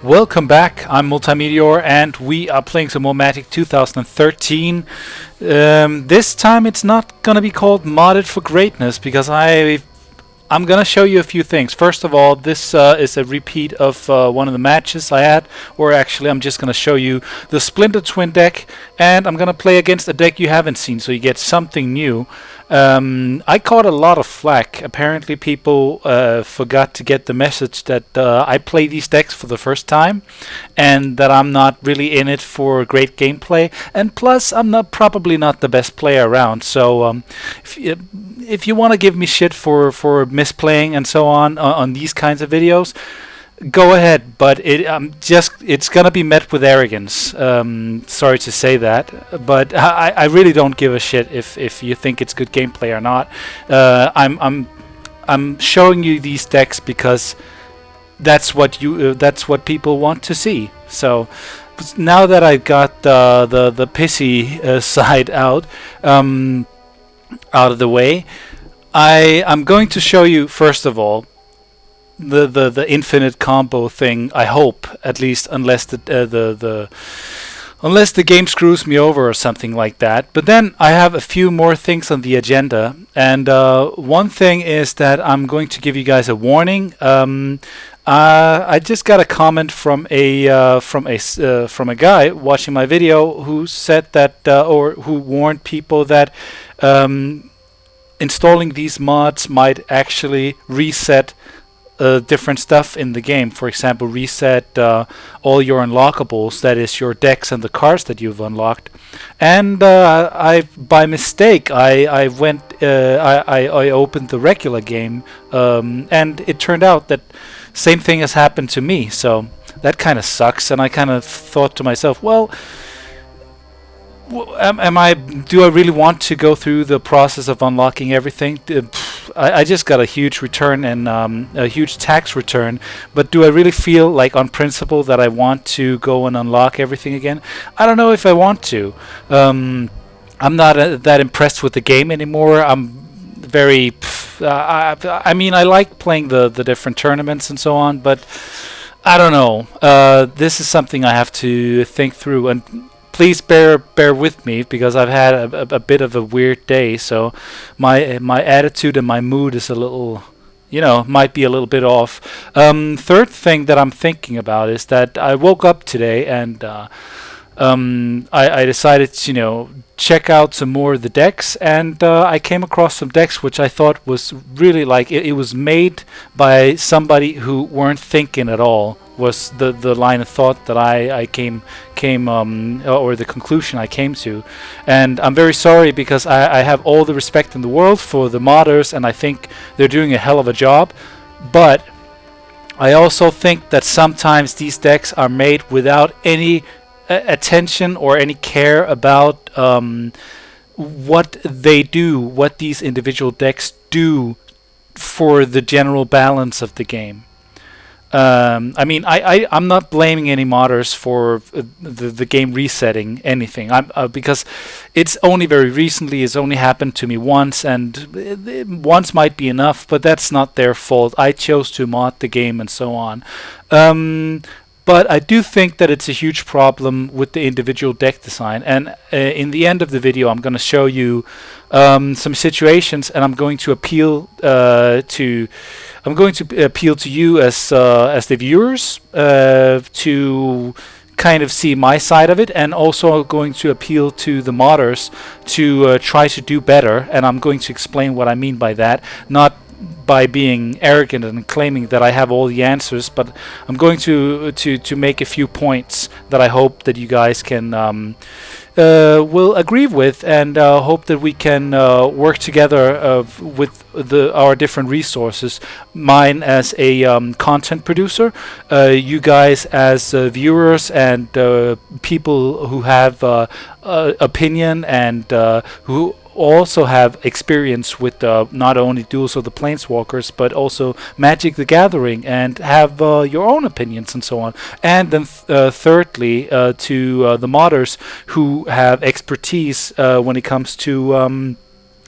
Welcome back, I'm Multeyemeteor and we are playing some more Magic 2013. This time it's not gonna be called Modded for Greatness because I'm gonna show you a few things. First of all, this is a repeat of one of the matches I had, or actually I'm just gonna show you the Splinter Twin deck, and I'm gonna play against a deck you haven't seen, so you get something new. I caught a lot of flack. Apparently people forgot to get the message that I play these decks for the first time and that I'm not really in it for great gameplay, and plus I'm probably not the best player around, so if you want to give me shit for misplaying and so on these kinds of videos, go ahead, but it's gonna be met with arrogance. Sorry to say that, but I really don't give a shit if you think it's good gameplay or not. I'm showing you these decks because that's what people want to see. So now that I've got the pissy side out of the way, I'm going to show you first of all the infinite combo thing. I hope, at least, unless the game screws me over or something like that. But then I have a few more things on the agenda, and one thing is that I'm going to give you guys a warning. I just got a comment from a guy watching my video who said that, or who warned people that installing these mods might actually reset different stuff in the game. For example, reset all your unlockables, that is your decks and the cards that you've unlocked. And by mistake I opened the regular game, and it turned out that same thing has happened to me. So that kind of sucks, and I kind of thought to myself, well, do I really want to go through the process of unlocking everything? I just got a huge return and a huge tax return, but do I really feel like on principle that I want to go and unlock everything again? I don't know if I want to. I'm not that impressed with the game anymore. I'm very I mean, I like playing the different tournaments and so on, but I don't know. This is something I have to think through, and please bear with me because I've had a bit of a weird day, so my attitude and my mood is a little, might be a little bit off. Third thing that I'm thinking about is that I woke up today and I decided to check out some more of the decks, and I came across some decks which I thought was really like it was made by somebody who weren't thinking at all, was the line of thought that I came or the conclusion I came to. And I'm very sorry because I have all the respect in the world for the modders, and I think they're doing a hell of a job, but I also think that sometimes these decks are made without any attention or any care about what they do, what these individual decks do for the general balance of the game. I mean, I'm not blaming any modders for the game resetting anything. Because it's only very recently, it's only happened to me once, and once might be enough, but that's not their fault. I chose to mod the game and so on. But I do think that it's a huge problem with the individual deck design. And in the end of the video, I'm going to show you some situations, and I'm going to appeal to you as the viewers to kind of see my side of it, and also going to appeal to the modders to try to do better. And I'm going to explain what I mean by that, not by being arrogant and claiming that I have all the answers, but I'm going to make a few points that I hope that you guys can will agree with, and hope that we can work together with our different resources. Mine as a content producer, you guys as viewers and people who have opinion and who also have experience with not only Duels of the Planeswalkers but also Magic the Gathering, and have your own opinions and so on. And then thirdly, to the modders who have expertise when it comes to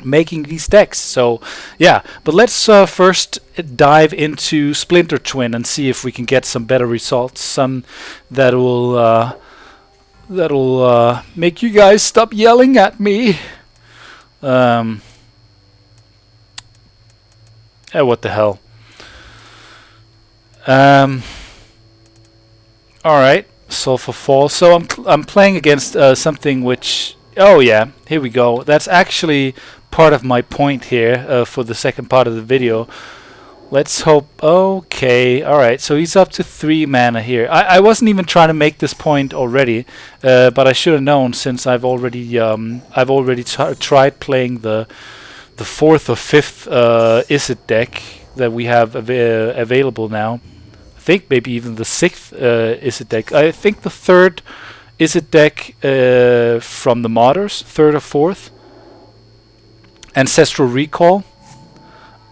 making these decks. So yeah, but let's first dive into Splinter Twin and see if we can get some better results, some that will make you guys stop yelling at me. What the hell. All right, Sulfur Fall. So I'm playing against something which, oh yeah, here we go. That's actually part of my point here for the second part of the video. Let's hope. Okay, all right. So he's up to 3 mana here. I wasn't even trying to make this point already, but I should have known, since I've already tried playing the 4th or 5th Izzet deck that we have available now. I think maybe even the 6th Izzet deck. I think the 3rd Izzet deck from the modders, 3rd or 4th. Ancestral Recall.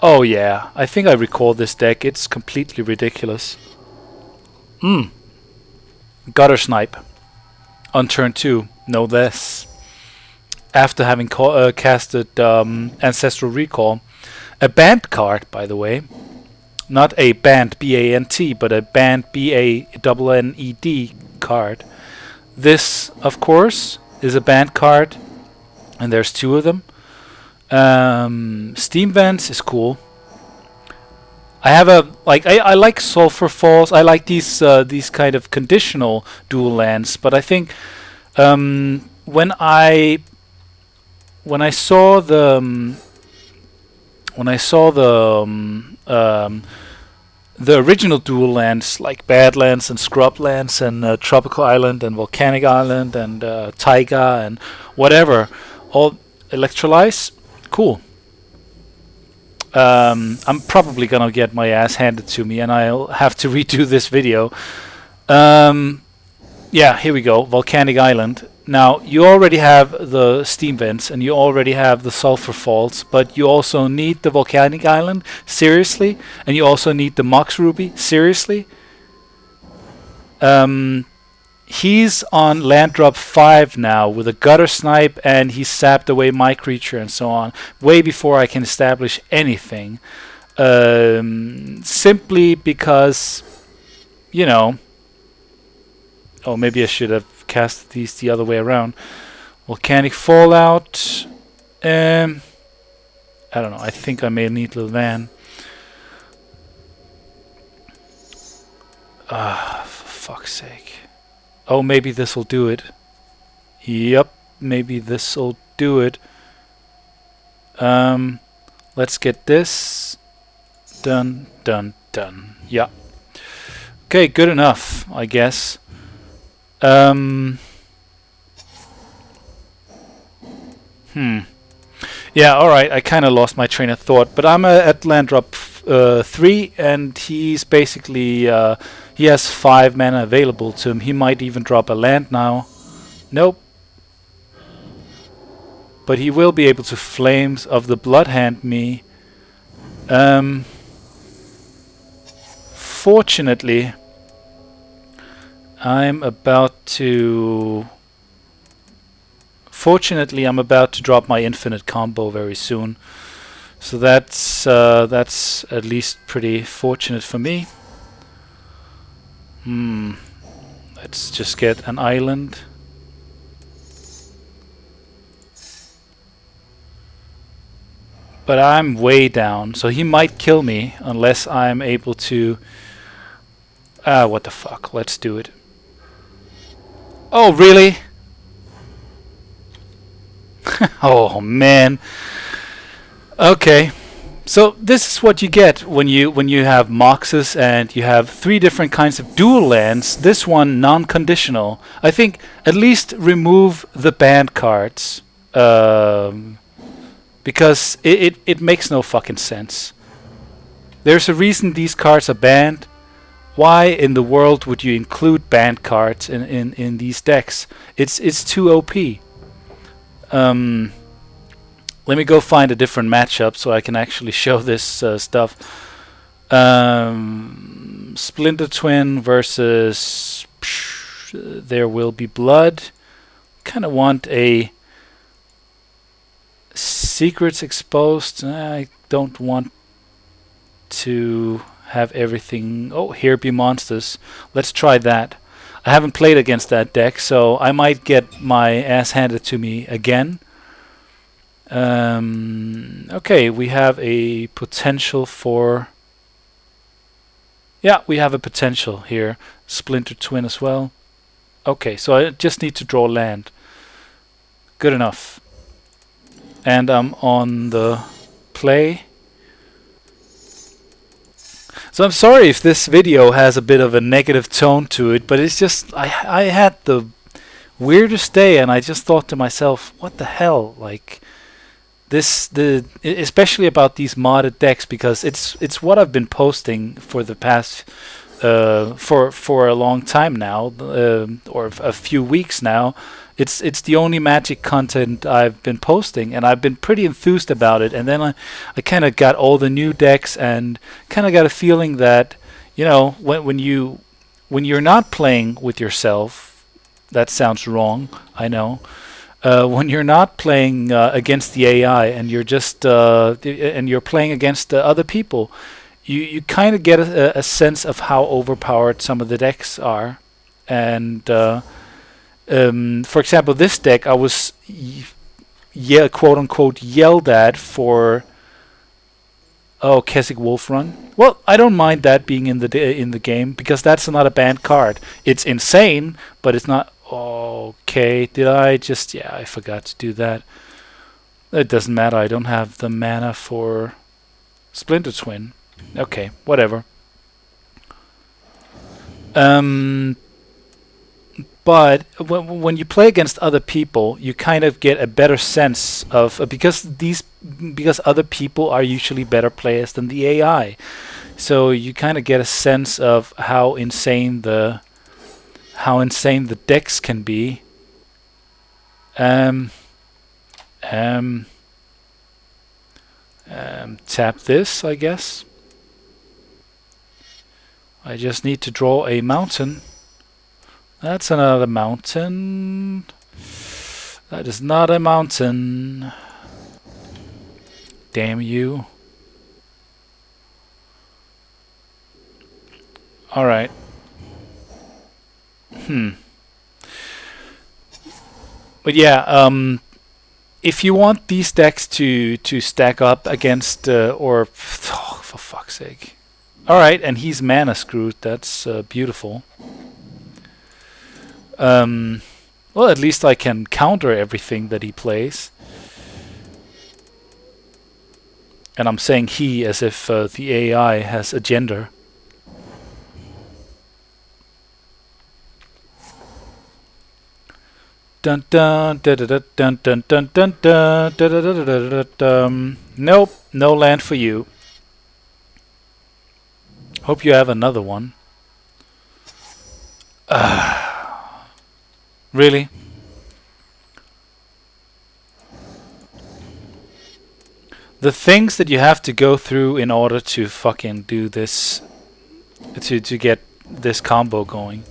Oh yeah, I think I recall this deck. It's completely ridiculous. Gutter Snipe on turn 2, no less. After having casted Ancestral Recall. A banned card, by the way. Not a banned B-A-N-T, but a banned B-A-N-N-E-D card. This, of course, is a banned card, and there's 2 of them. Steam Vents is cool. I have a I like Sulfur Falls. I like these kind of conditional dual lands, but I think when I saw the original dual lands like Badlands and Scrublands and Tropical Island and Volcanic Island and Taiga and whatever, all Electrolyze, cool. I'm probably gonna get my ass handed to me, and I'll have to redo this video. Yeah, here we go, Volcanic Island. Now, you already have the Steam Vents, and you already have the Sulfur Falls, but you also need the Volcanic Island, seriously? And you also need the Mox Ruby, seriously? He's on land drop 5 now with a Gutter Snipe, and he sapped away my creature and so on, way before I can establish anything. Simply because, you know... Oh, maybe I should have cast these the other way around. Volcanic Fallout. I don't know. I think I may need Little Van. For fuck's sake. Oh, maybe this will do it. Yep, maybe this will do it. Let's get this done, done, done. Yeah. Okay, good enough, I guess. Yeah, alright, I kind of lost my train of thought, but I'm at land drop 3, and he's basically, he has 5 mana available to him. He might even drop a land now. Nope. But he will be able to Flames of the Bloodhand me. Fortunately, I'm about to drop my infinite combo very soon, so that's at least pretty fortunate for me. Let's just get an island. But I'm way down, so he might kill me unless I'm able to... what the fuck, let's do it. Oh, really? Oh, man. Okay. So this is what you get when you have Moxes and you have 3 different kinds of dual lands. This one non-conditional. I think at least remove the banned cards. Because it makes no fucking sense. There's a reason these cards are banned. Why in the world would you include banned cards in these decks? It's too OP. Let me go find a different matchup so I can actually show this stuff. Splinter Twin versus There Will Be Blood. Kind of want a Secrets exposed. I don't want to have everything. Oh, here be monsters. Let's try that. I haven't played against that deck, so I might get my ass handed to me again. Okay, we have a potential for... Yeah, we have a potential here. Splinter Twin as well. Okay, so I just need to draw land. Good enough. And I'm on the play. So I'm sorry if this video has a bit of a negative tone to it, but it's just I had the weirdest day, and I just thought to myself, what the hell? Like especially about these modded decks, because it's what I've been posting for the past for a long time now, or a few weeks now. It's the only Magic content I've been posting, and I've been pretty enthused about it. And then I kind of got all the new decks, and kind of got a feeling that, you know, when you're not playing with yourself, that sounds wrong, I know. When you're not playing against the AI, and you're just and you're playing against other people, you kind of get a sense of how overpowered some of the decks are. And for example, this deck I was quote unquote yelled at for. Oh, Keswick Wolf Run. Well, I don't mind that being in the game, because that's not a banned card. It's insane, but it's not. Okay, did I just... Yeah, I forgot to do that. It doesn't matter, I don't have the mana for Splinter Twin. Okay, whatever. But when you play against other people, you kind of get a better sense of... because other people are usually better players than the AI. So you kind of get a sense of how insane the decks can be. Tap this, I guess. I just need to draw a mountain. That's another mountain. That is not a mountain. Damn you. Alright. But yeah, if you want these decks to stack up against, or oh, for fuck's sake. Alright, and he's mana screwed. That's beautiful. Well, at least I can counter everything that he plays. And I'm saying he as if the AI has a gender. Dun dun dun dun dun dun dun dun dun dun dun. Nope, no land for you. Hope you have another one. Really? The things that you have to go through in order to fucking do this, to get this combo going.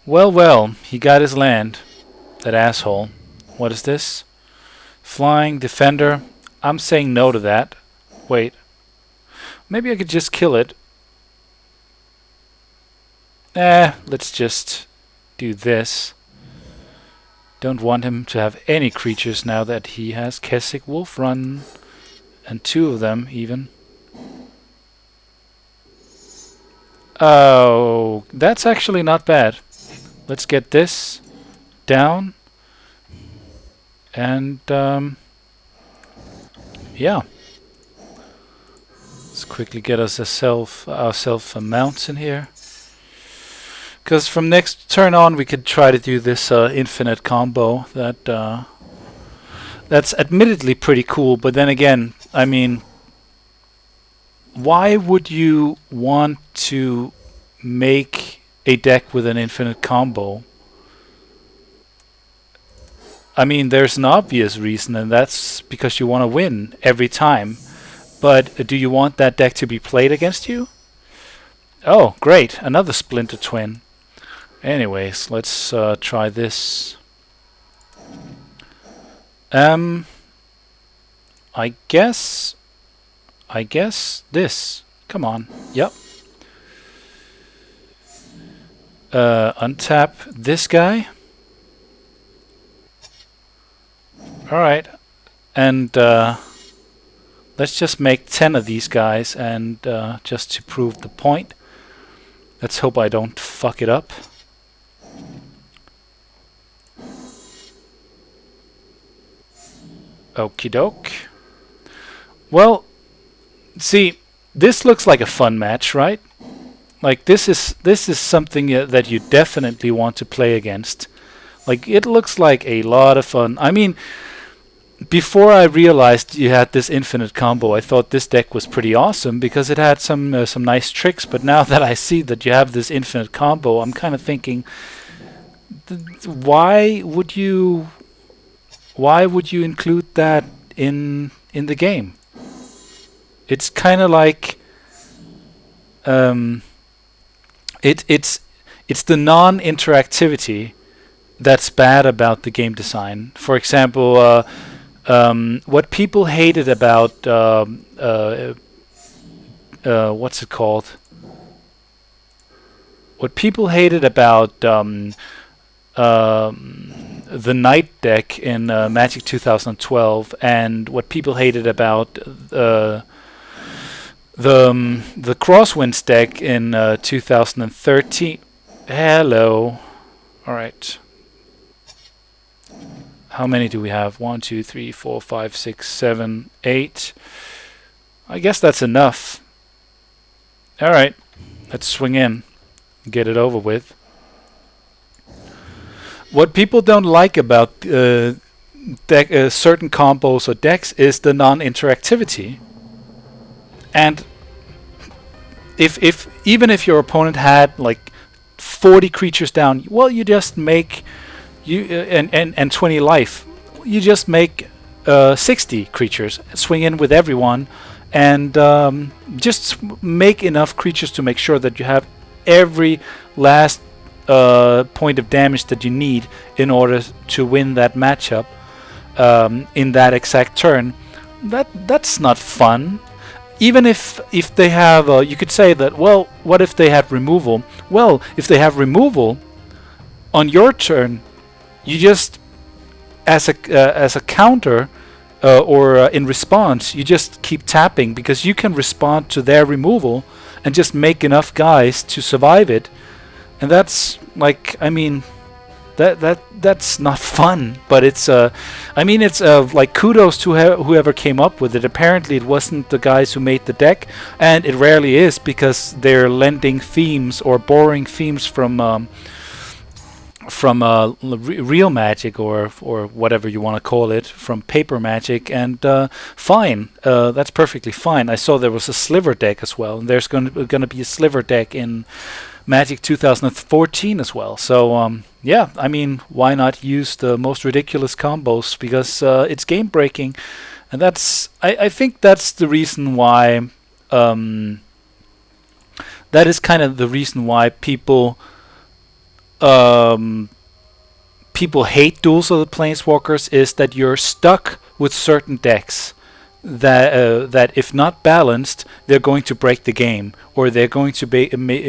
Well, he got his land. That asshole. What is this? Flying defender. I'm saying no to that. Wait. Maybe I could just kill it. Let's just do this. Don't want him to have any creatures now that he has Keswick Wolf Run. And 2 of them, even. Oh, that's actually not bad. Let's get this down. And, yeah. Let's quickly get us ourselves a mountain here. Because from next turn on, we could try to do this infinite combo. That's admittedly pretty cool, but then again, I mean, why would you want to make a deck with an infinite combo? I mean, there's an obvious reason, and that's because you want to win every time. But do you want that deck to be played against you? Oh, great! Another Splinter Twin. Anyways, let's try this. I guess this. Come on. Yep. Untap this guy. Alright. And let's just make 10 of these guys, and just to prove the point. Let's hope I don't fuck it up. Okie doke. Well, see, this looks like a fun match, right? Like this is something that you definitely want to play against. Like it looks like a lot of fun. I mean, before I realized you had this infinite combo, I thought this deck was pretty awesome because it had some nice tricks. But now that I see that you have this infinite combo, I'm kind of thinking, why would you include that in the game? It's kind of like it's the non-interactivity that's bad about the game design. For example, what people hated about what's it called? What people hated about the Knight deck in Magic 2012, and what people hated about the Crosswinds deck in 2013. Hello. All right. How many do we have? 1, 2, 3, 4, 5, 6, 7, 8. I guess that's enough. All right. Let's swing in. Get it over with. What people don't like about certain combos or decks is the non-interactivity. And even if your opponent had like 40 creatures down, well, you just make and 20 life. You just make 60 creatures, swing in with everyone, and just make enough creatures to make sure that you have every last point of damage that you need in order to win that matchup in that exact turn. That's not fun. Even if they have, you could say that, well, what if they had removal? Well, if they have removal on your turn, you just, as a counter or in response, you just keep tapping, because you can respond to their removal and just make enough guys to survive it. And that's like, I mean, that's not fun, but it's I mean, it's like, kudos to whoever came up with it. Apparently it wasn't the guys who made the deck, and it rarely is, because they're lending themes or borrowing themes from real Magic or whatever you want to call it, from paper Magic, and fine, that's perfectly fine. I saw there was a sliver deck as well, and there's going to be a sliver deck in Magic 2014 as well. So yeah, I mean, why not use the most ridiculous combos, because it's game breaking, and that's I think that's the reason why that is kind of the reason why people hate Duels of the Planeswalkers, is that you're stuck with certain decks that if not balanced, they're going to break the game, or they're going to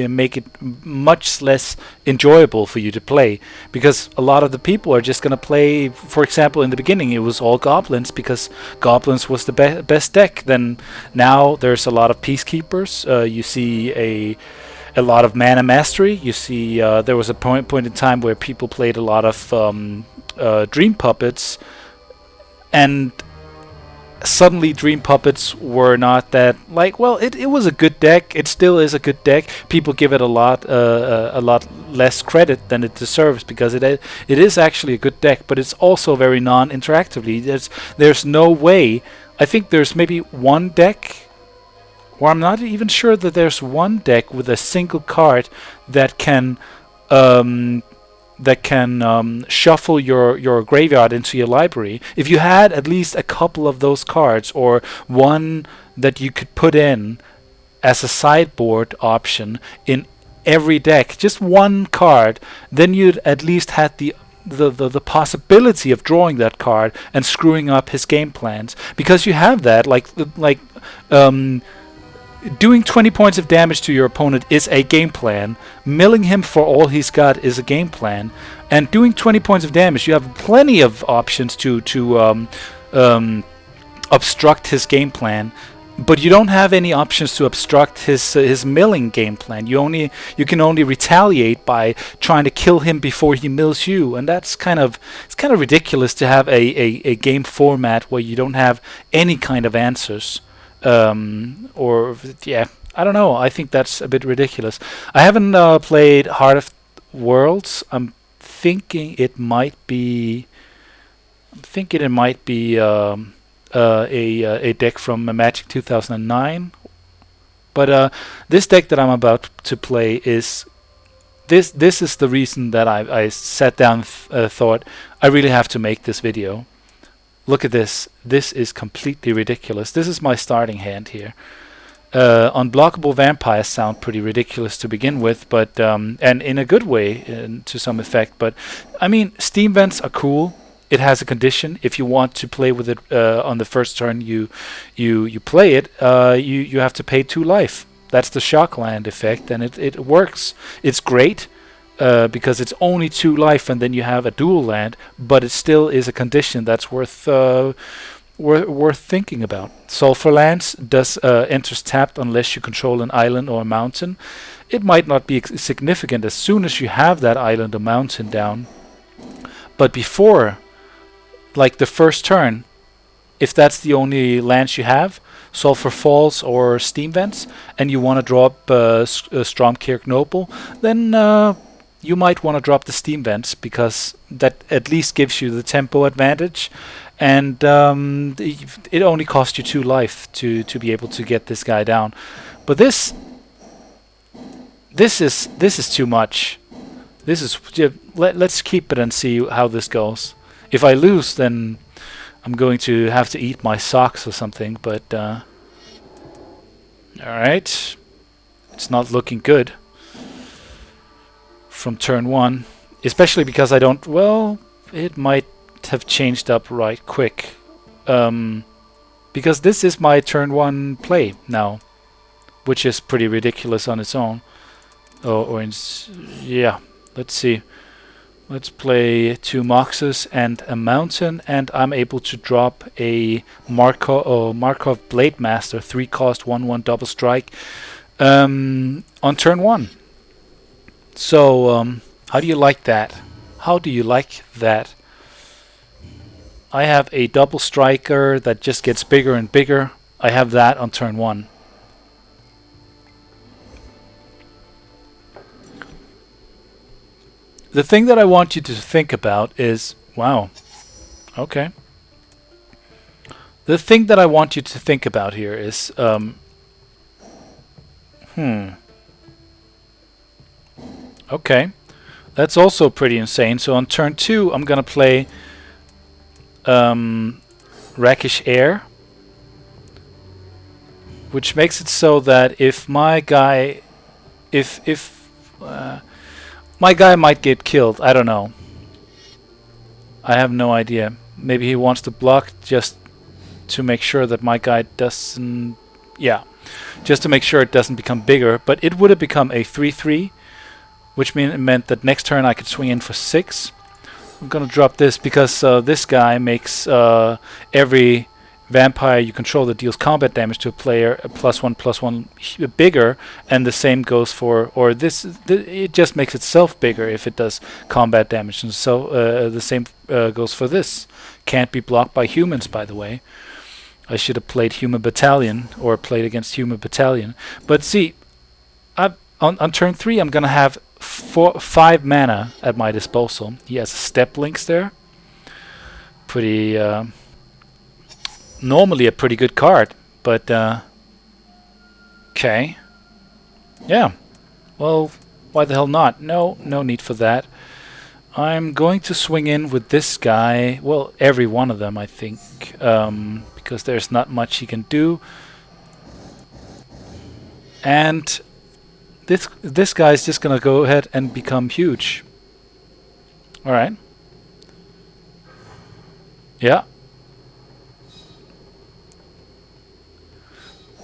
make it much less enjoyable for you to play, because a lot of the people are just going to play. For example, in the beginning it was all goblins, because goblins was the best deck. Then now there's a lot of peacekeepers. You see a lot of mana mastery. You see there was a point in time where people played a lot of dream puppets, and suddenly Dream Puppets were not that, like, well, it was a good deck. It still is a good deck. People give it a lot less credit than it deserves, because it is actually a good deck, but it's also very non-interactively. There's no way. I think there's maybe one deck, or I'm not even sure that there's one deck with a single card that can shuffle your graveyard into your library. If you had at least a couple of those cards, or one that you could put in as a sideboard option in every deck, just one card, then you'd at least had the possibility of drawing that card and screwing up his game plans, because you have that doing 20 points of damage to your opponent is a game plan. Milling him for all he's got is a game plan. And doing 20 points of damage, you have plenty of options to obstruct his game plan. But you don't have any options to obstruct his milling game plan. You can only retaliate by trying to kill him before he mills you, and it's kind of ridiculous to have a game format where you don't have any kind of answers. I don't know. I think that's a bit ridiculous. I haven't played Heart of Worlds. I'm thinking it might be a deck from Magic 2009. But this deck that I'm about to play is this is the reason that I sat down and thought I really have to make this video. Look at this. This is completely ridiculous. This is my starting hand here. Unblockable vampires sound pretty ridiculous to begin with, but and in a good way to some effect. But I mean, steam vents are cool. It has a condition. If you want to play with it on the first turn you play it, you have to pay 2 life. That's the shock land effect, and it works. It's great. Because it's only 2 life, and then you have a dual land, but it still is a condition that's worth thinking about. Sulfur lands enters tapped unless you control an island or a mountain. It might not be significant as soon as you have that island or mountain down, but before, like the first turn, if that's the only lands you have, Sulfur Falls or Steam Vents, and you want to drop Stromkirk Noble, then you might want to drop the Steam Vents, because that at least gives you the tempo advantage, and it only costs you 2 life to be able to get this guy down. But this is too much. This is let's keep it and see how this goes. If I lose, then I'm going to have to eat my socks or something. But all right, it's not looking good from turn 1, especially because I don't. Well, it might have changed up right quick, because this is my turn 1 play now, which is pretty ridiculous on its own. Yeah, let's see. Let's play 2 Moxes and a mountain, and I'm able to drop a Markov Blade Master, 3 cost 1/1 double strike on turn 1. So how do you like that? How do you like that? I have a double striker that just gets bigger and bigger. I have that on turn 1. The thing that I want you to think about is, wow, okay. The thing that I want you to think about here is, okay, that's also pretty insane. So on turn 2, I'm gonna play Rakish Air, which makes it so that if my guy, my guy might get killed. I don't know. I have no idea. Maybe he wants to block just to make sure that my guy doesn't. Yeah, just to make sure it doesn't become bigger. But it would have become a 3/3, which meant that next turn I could swing in for 6. I'm gonna drop this because this guy makes every vampire you control that deals combat damage to a player +1/+1 bigger, and the same goes for, or it just makes itself bigger if it does combat damage, and so the same goes for this. Can't be blocked by humans, by the way. I should have played Human Battalion, or played against Human Battalion. But see, on turn 3 I'm gonna have 5 mana at my disposal. He has step links there. Pretty normally a pretty good card, but okay. Yeah. Well, why the hell not? No need for that. I'm going to swing in with this guy. Well, every one of them, I think, because there's not much he can do. And this guy's just gonna go ahead and become huge. All right. Yeah.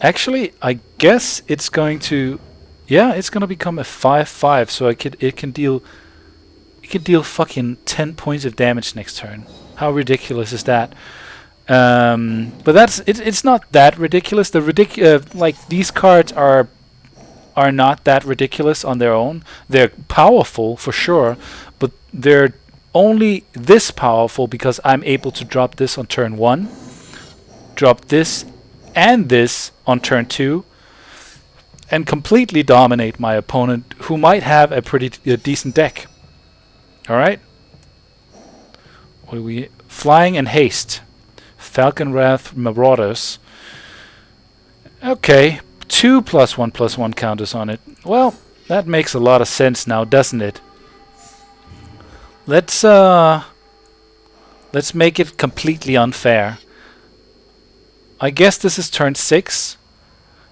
Actually, I guess it's going to, yeah, it's gonna become a 5/5. So it can deal fucking 10 points of damage next turn. How ridiculous is that? But that's it's not that ridiculous. Like these cards are not that ridiculous on their own. They're powerful for sure, but they're only this powerful because I'm able to drop this on turn 1, drop this and this on turn 2, and completely dominate my opponent, who might have a pretty decent deck. All right. What do we? Flying and haste. Falcon Wrath Marauders. Okay. 2 +1/+1 counters on it. Well, that makes a lot of sense now, doesn't it? Let's make it completely unfair. I guess this is turn 6.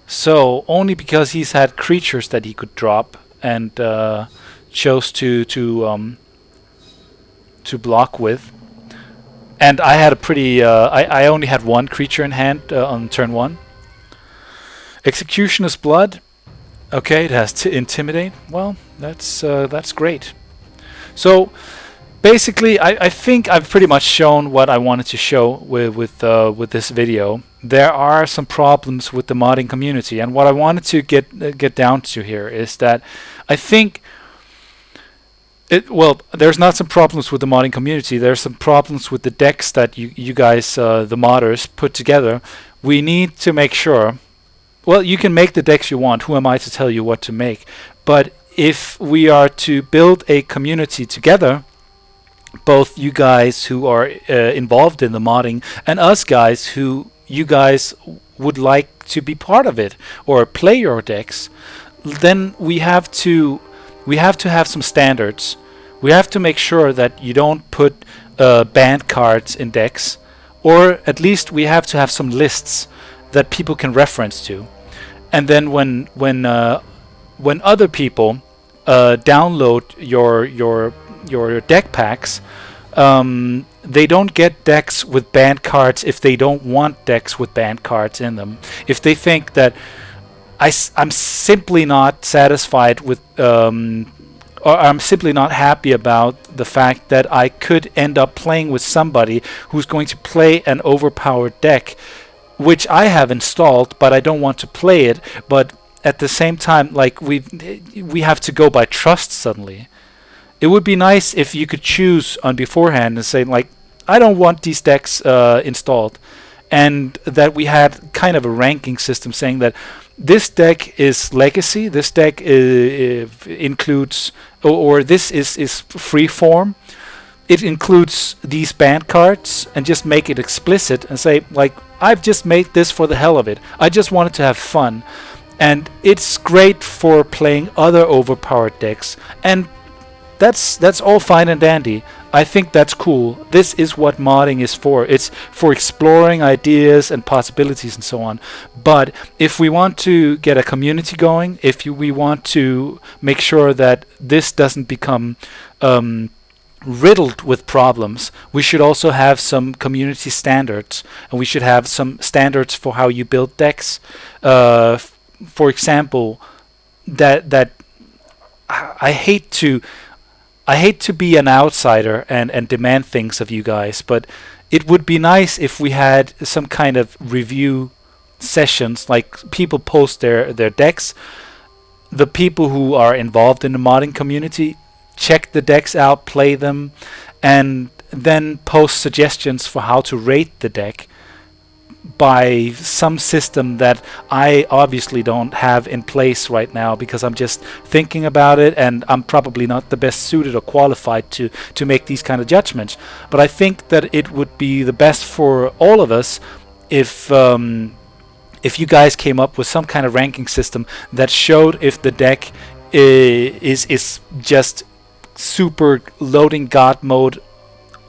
So only because he's had creatures that he could drop and chose to block with. And I had a pretty I only had 1 creature in hand on turn 1. Executioner's Blood. Okay, it has Intimidate. Well, that's great. So basically, I think I've pretty much shown what I wanted to show with this video. There are some problems with the modding community, and what I wanted to get down to here is that I think there's not some problems with the modding community. There's some problems with the decks that you guys, the modders, put together. We need to make sure. Well, you can make the decks you want. Who am I to tell you what to make? But if we are to build a community together, both you guys who are involved in the modding and us guys who you guys would like to be part of it or play your decks, then we have to have some standards. We have to make sure that you don't put banned cards in decks, or at least we have to have some lists that people can reference to. And then when other people download your deck packs, they don't get decks with banned cards if they don't want decks with banned cards in them. If they think that I'm simply not satisfied with, or I'm simply not happy about the fact that I could end up playing with somebody who's going to play an overpowered deck, which I have installed, but I don't want to play it. But at the same time, like we have to go by trust suddenly. It would be nice if you could choose on beforehand and say, like, I don't want these decks installed, and that we had kind of a ranking system saying that this deck is legacy, this deck includes, or this is free form. It includes these banned cards, and just make it explicit and say, like, I've just made this for the hell of it. I just wanted to have fun, and it's great for playing other overpowered decks, and that's all fine and dandy. I think that's cool. This is what modding is for. It's for exploring ideas and possibilities and so on. But if we want to get a community going, if we want to make sure that this doesn't become riddled with problems, we should also have some community standards, and we should have some standards for how you build decks. For example, that I hate to be an outsider and demand things of you guys, but it would be nice if we had some kind of review sessions, like people post their decks. The people who are involved in the modding community check the decks out, play them, and then post suggestions for how to rate the deck by some system that I obviously don't have in place right now, because I'm just thinking about it, and I'm probably not the best suited or qualified to make these kind of judgments. But I think that it would be the best for all of us if you guys came up with some kind of ranking system that showed if the deck is just super loading god mode,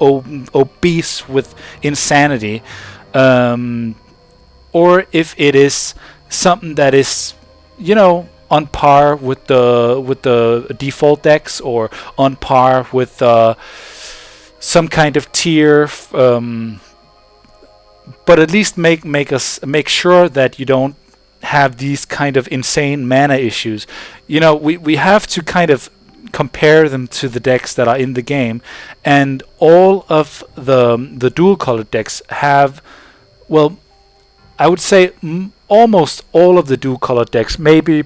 obese with insanity, or if it is something that is on par with the default decks, or on par with some kind of tier, but at least make sure that you don't have these kind of insane mana issues. We have to kind of compare them to the decks that are in the game, and all of the dual colored decks have, well, I would say almost all of the dual colored decks, maybe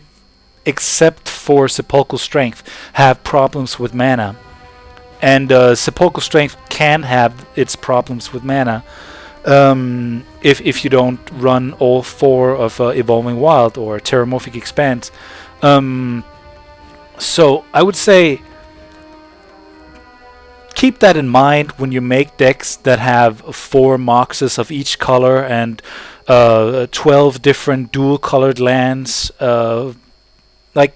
except for Sepulchral Strength, have problems with mana. And Sepulchral Strength can have its problems with mana if you don't run all 4 of Evolving Wild or Terramorphic Expanse. So I would say keep that in mind when you make decks that have 4 Moxes of each color and 12 different dual colored lands.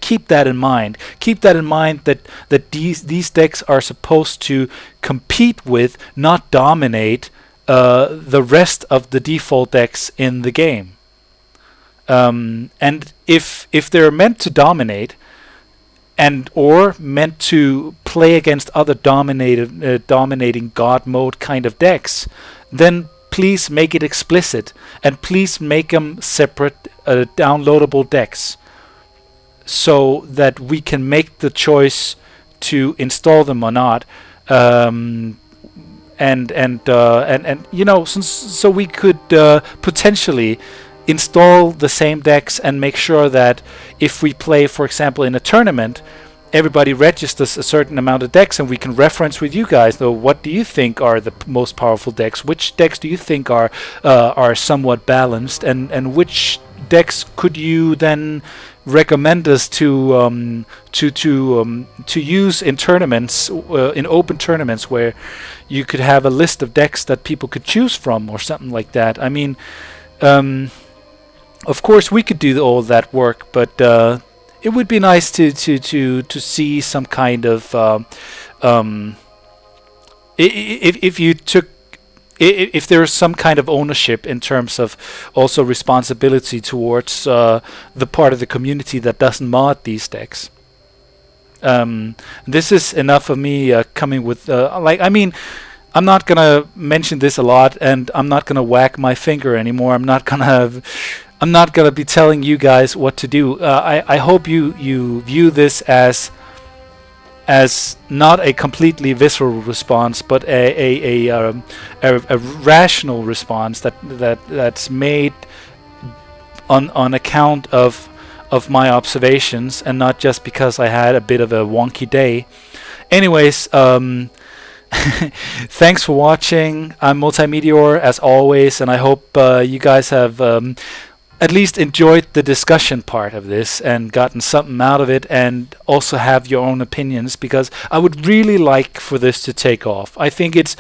Keep that in mind. Keep that in mind that these decks are supposed to compete with, not dominate, the rest of the default decks in the game. And if they're meant to dominate, and or meant to play against other dominating God mode kind of decks, then please make it explicit, and please make them separate downloadable decks, so that we can make the choice to install them or not. So we could potentially install the same decks and make sure that if we play, for example, in a tournament, everybody registers a certain amount of decks, and we can reference with you guys, though, what do you think are the most powerful decks? Which decks do you think are somewhat balanced, and which decks could you then recommend us to use in tournaments, in open tournaments, where you could have a list of decks that people could choose from, or something like that. I mean, of course, we could do all that work, but it would be nice to see some kind of if there's some kind of ownership in terms of also responsibility towards the part of the community that doesn't mod these decks. This is enough of me coming with I'm not gonna mention this a lot, and I'm not gonna whack my finger anymore. I'm not gonna be telling you guys what to do. I hope you view this as not a completely visceral response, but a rational response that's made on account of my observations, and not just because I had a bit of a wonky day. Anyways, thanks for watching. I'm multeyemeteor as always, and I hope you guys have at least enjoyed the discussion part of this and gotten something out of it, and also have your own opinions, because I would really like for this to take off. I think it's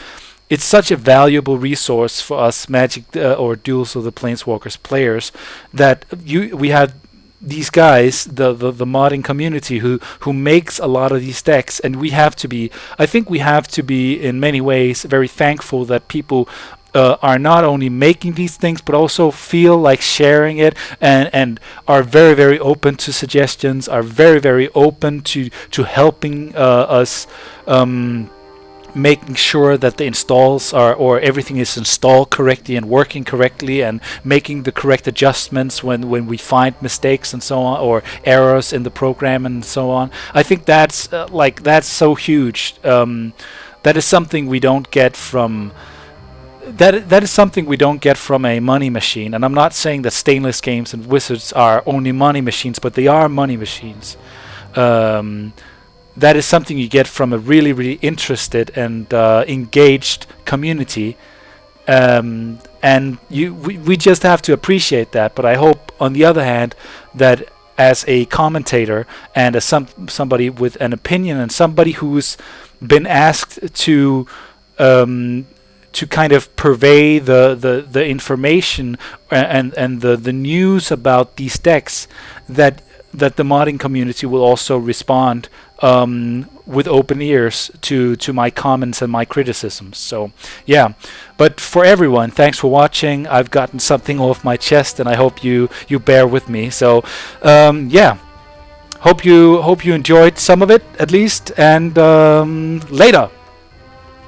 such a valuable resource for us Magic or Duels of the Planeswalkers players, that we have these guys, the modding community, who makes a lot of these decks, and I think we have to be in many ways very thankful that people are not only making these things, but also feel like sharing it, and are very, very open to suggestions, are very, very open to helping us making sure that the installs or everything is installed correctly and working correctly, and making the correct adjustments when we find mistakes and so on, or errors in the program and so on. I think that's so huge. That is something we don't get from that is something we don't get from a money machine. And I'm not saying that Stainless Games and Wizards are only money machines, but they are money machines. That is something you get from a really, really interested and engaged community, and we just have to appreciate that. But I hope, on the other hand, that as a commentator and as somebody with an opinion, and somebody who's been asked to kind of purvey the information and the news about these decks, that the modding community will also respond with open ears to my comments and my criticisms. So yeah, but for everyone, thanks for watching. I've gotten something off my chest, and I hope you bear with me. So yeah, hope you enjoyed some of it at least, and later.